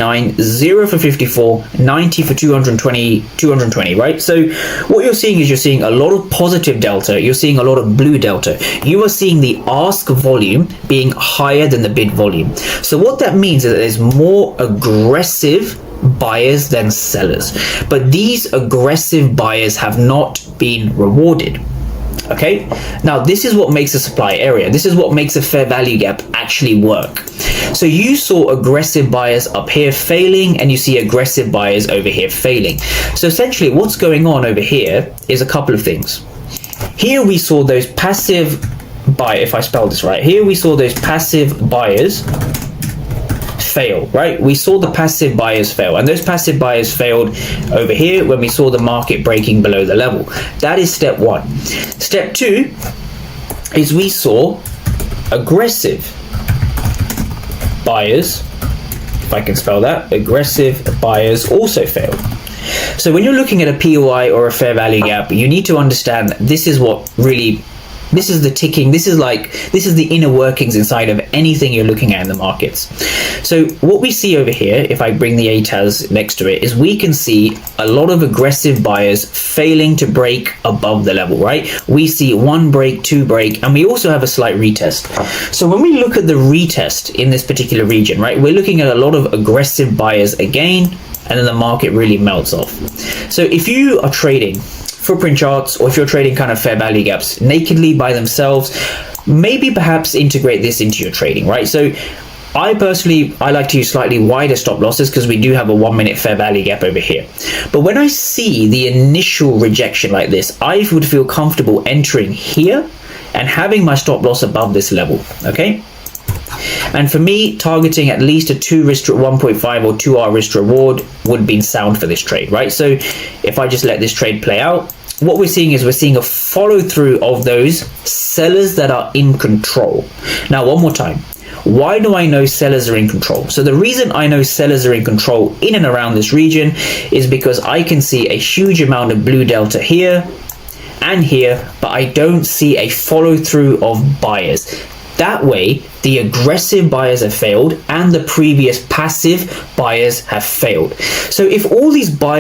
0 for 54, 90 for 220, right? So what you're seeing is you're seeing a lot of positive delta, you're seeing a lot of blue delta. You are seeing the ask volume being higher than the bid volume. So what that means is that there's more aggressive buyers than sellers, but these aggressive buyers have not been rewarded. Okay, now this is what makes a supply area. This is what makes a fair value gap actually work. So you saw aggressive buyers up here failing, and you see aggressive buyers over here failing. So essentially what's going on over here is a couple of things. Here we saw those passive buyers, if I spell this right, here we saw those passive buyers fail, right? We saw the passive buyers fail, and those passive buyers failed over here when we saw the market breaking below the level. That is step one. Step two is we saw aggressive buyers, if I can spell that, aggressive buyers also failed. So when you're looking at a POI or a fair value gap, you need to understand that this is what really, this is the ticking, this is the inner workings inside of anything you're looking at in the markets. So what we see over here, if I bring the ATAS next to it, is we can see a lot of aggressive buyers failing to break above the level, right? We see one break, two break, and we also have a slight retest. So when we look at the retest in this particular region, right, we're looking at a lot of aggressive buyers again, and then the market really melts off. So if you are trading footprint charts, or if you're trading kind of fair value gaps nakedly by themselves, maybe perhaps integrate this into your trading, right? So I like to use slightly wider stop losses because we do have a 1 minute fair value gap over here. But when I see the initial rejection like this, I would feel comfortable entering here and having my stop loss above this level, okay? And for me, targeting at least a 2 risk 1.5 or 2R risk reward would be sound for this trade, right? So if I just let this trade play out, what we're seeing is we're seeing a follow through of those sellers that are in control. Now, one more time. Why do I know sellers are in control? So the reason I know sellers are in control in and around this region is because I can see a huge amount of blue delta here and here, but I don't see a follow through of buyers. That way, the aggressive buyers have failed and the previous passive buyers have failed. So if all these buyers